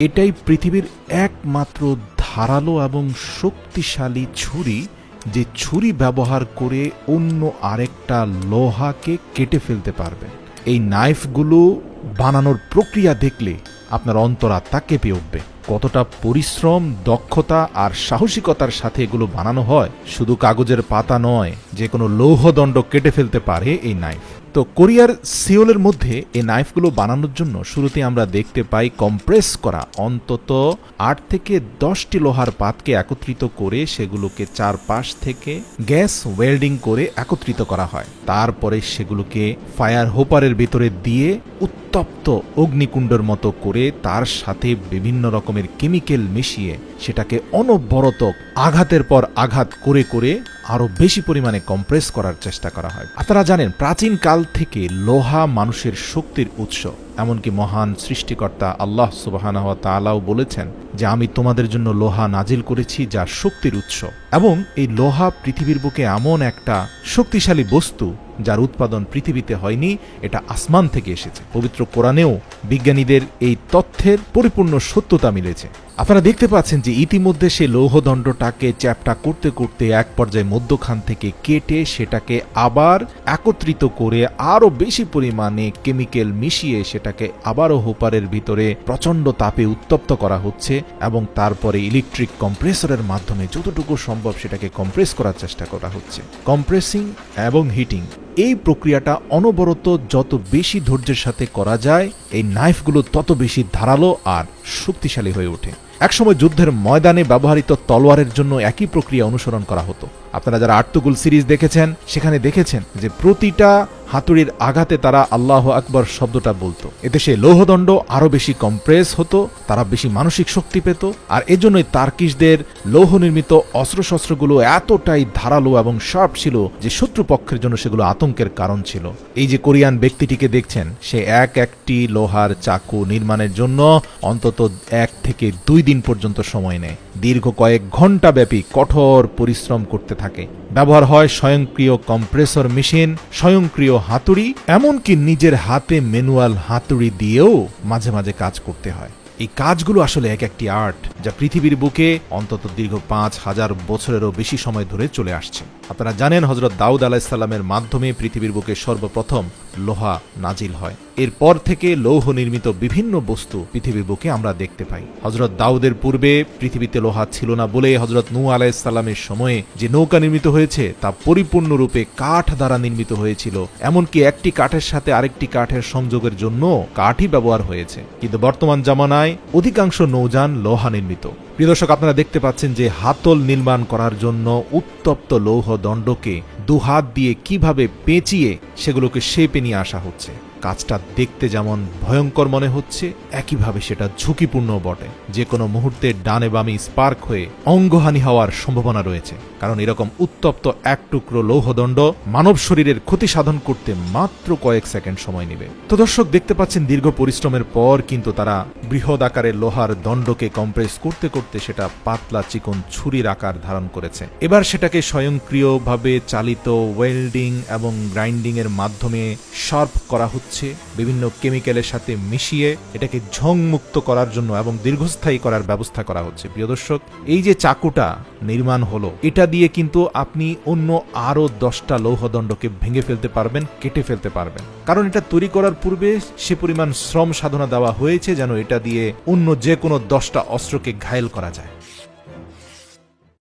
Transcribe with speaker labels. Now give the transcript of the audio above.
Speaker 1: এটাই পৃথিবীর একমাত্র ধারালো এবং শক্তিশালী ছুরি, যে ছুরি ব্যবহার করে অন্য আরেকটা লোহাকে কেটে ফেলতে পারবে। এই নাইফগুলো বানানোর প্রক্রিয়া দেখলে আপনার অন্তরাত্মা কেঁপে উঠবে। কতটা পরিশ্রম, দক্ষতা আর সাহসিকতার সাথে এগুলো বানানো হয়। শুধু কাগজের পাতা নয়, যে কোনো লৌহদণ্ড কেটে ফেলতে পারে এই নাইফ। তো কোরিয়ার সিওলের মধ্যে এই নাইফগুলো বানানোর জন্য শুরুতে আমরা দেখতে পাই কম্প্রেস করা অন্তত 8 থেকে 10টি লোহার পাতকে একত্রিত করে সেগুলোকে চারপাশ থেকে গ্যাস ওয়েল্ডিং করে একত্রিত করা হয়। তারপরে সেগুলোকে ফায়ার হোপারের ভিতরে দিয়ে উত্তপ্ত অগ্নিকুণ্ডের মতো করে তার সাথে বিভিন্ন রকমের কেমিক্যাল মিশিয়ে সেটাকে অনবরত আঘাতের পর আঘাত করে করে আরো বেশি পরিমাণে কম্প্রেস করার চেষ্টা করা হয়। আপনারা জানেন প্রাচীন কাল থেকে লোহা মানুষের শক্তির উৎস। এমনকি মহান সৃষ্টিকর্তা আল্লাহ সুবহানাহু ওয়া তাআলাও বলেছেন যে আমি তোমাদের জন্য লোহা নাজিল করেছি যা শক্তির উৎস। এবং এই লোহা পৃথিবীর বুকে এমন একটা শক্তিশালী বস্তু যার উৎপাদন পৃথিবীতে হয়নি, এটা আসমান থেকে এসেছে। পবিত্র কোরআনেও বিজ্ঞানীদের এই তথ্যের পরিপূর্ণ সত্যতা মিলেছে। আপনারা দেখতে পাচ্ছেন যে ইতিমধ্যে সে লৌহদণ্ডটাকে চ্যাপ্টা করতে করতে এক পর্যায়ে মধ্যখান থেকে কেটে সেটাকে আবার একত্রিত করে আরো বেশি পরিমাণে কেমিক্যাল মিশিয়ে সেটাকে আবারও হোপারের ভিতরে প্রচণ্ড তাপে উত্তপ্ত করা হচ্ছে এবং তারপরে ইলেকট্রিক কম্প্রেসরের মাধ্যমে যতটুকু সম্ভব সেটাকে কম্প্রেস করার চেষ্টা করা হচ্ছে। কম্প্রেসিং এবং হিটিং এই প্রক্রিয়াটা অনবরত যত বেশি ধৈর্যের সাথে করা যায়, এই নাইফগুলো তত বেশি ধারালো আর শক্তিশালী হয়ে ওঠে। একসময় যুদ্ধের ময়দানে ব্যবহৃত তলোয়ারের জন্য একই প্রক্রিয়া অনুসরণ করা হতো। আপনারা যারা আর্তুগুল সিরিজ দেখেছেন সেখানে দেখেছেন যে প্রতিটা হাতুড়ির আঘাতে তারা আল্লাহু আকবার শব্দটা বলতো। এতে সে লৌহদণ্ড আরো বেশি কম্প্রেস হতো, তারা বেশি মানসিক শক্তি পেত। আর এজন্যই তার্কিশদের লৌহ নির্মিত অস্ত্রশস্ত্রগুলো এতটাই ধারালো এবং শার্প ছিল যে শত্রুপক্ষের জন্য সেগুলো আতঙ্কের কারণ ছিল। এই যে কোরিয়ান ব্যক্তিটিকে দেখছেন, সে একটি লোহার চাকু নির্মাণের জন্য অন্তত 1 থেকে 2 দিন পর্যন্ত সময় নেয়। দীর্ঘ কয়েক ঘন্টা ব্যাপী কঠোর পরিশ্রম করতে থাকে। ব্যবহার হয় স্বয়ংক্রিয় কম্প্রেসর মেশিন, স্বয়ংক্রিয় হাতুড়ি, এমনকি নিজের হাতে ম্যানুয়াল হাতুড়ি দিয়েও মাঝে মাঝে কাজ করতে হয়। এই কাজগুলো আসলে এক একটি আর্ট যা পৃথিবীর বুকে অন্তত দীর্ঘ 5000 বছরেরও বেশি সময় ধরে চলে আসছে। আপনারা জানেন হযরত দাউদ আলাইহিস সালামের মাধ্যমে পৃথিবীর বুকে সর্বপ্রথম লোহা নাজিল হয়। এরপর থেকে লৌহ নির্মিত বিভিন্ন বস্তু পৃথিবীর বুকে আমরা দেখতে পাই। হযরত দাউদের পূর্বে পৃথিবীতে লোহা ছিল না বলে হযরত নূহ আলাইহিস সালামের সময়ে যে নৌকা নির্মিত হয়েছে তা পরিপূর্ণরূপে কাঠ দ্বারা নির্মিত হয়েছিল। এমনকি একটি কাঠের সাথে আরেকটি কাঠের সংযোগের জন্য কাঠই ব্যবহার হয়েছে। কিন্তু বর্তমান জামানায় অধিকাংশ নৌযান লোহা নির্মিত। প্রিয় দর্শক, আপনারা দেখতে পাচ্ছেন যে হাতল নির্মাণ করার জন্য উত্তপ্ত লৌহ দণ্ডকে 2 হাত দিয়ে কিভাবে পেঁচিয়ে সেগুলোকে শেপে নিয়ে আসা হচ্ছে। কাজটা দেখতে যেমন ভয়ঙ্কর মনে হচ্ছে, একইভাবে সেটা ঝুঁকিপূর্ণ বটে। যে কোনো মুহূর্তে ডানে বামে স্পার্ক হয়ে অঙ্গহানি হওয়ার সম্ভাবনা রয়েছে, কারণ এরকম উত্তপ্ত এক টুকরো লৌহদণ্ড মানব শরীরের ক্ষতি সাধন করতে মাত্র কয়েক সেকেন্ড সময় নেবে। তো দর্শক, দেখতে পাচ্ছেন দীর্ঘ পরিশ্রমের পর কিন্তু তারা বৃহৎ আকারের লোহার দণ্ডকে কম্প্রেস করতে করতে সেটা পাতলা চিকন ছুরির আকার ধারণ করেছে। এবার সেটাকে স্বয়ংক্রিয়ভাবে চালিত ওয়েল্ডিং এবং গ্রাইন্ডিং এর মাধ্যমে শার্প করা হচ্ছে। বিভিন্ন কেমিক্যালের সাথে মিশিয়ে এটাকে ঝংমুক্ত করার জন্য এবং দীর্ঘস্থায়ী করার ব্যবস্থা করা হচ্ছে। প্রিয় দর্শক, এই যে চাকুটা নির্মাণ হলো, এটা দিয়ে কিন্তু আপনি অন্য আরো 10টা লৌহদণ্ডকে ভেঙে ফেলতে পারবেন, কেটে ফেলতে পারবেন। কারণ এটা তৈরি করার পূর্বে সে পরিমাণ শ্রম সাধনা দেওয়া হয়েছে যেন এটা দিয়ে অন্য যে কোনো 10টা অস্ত্রকে ঘায়েল করা যায়।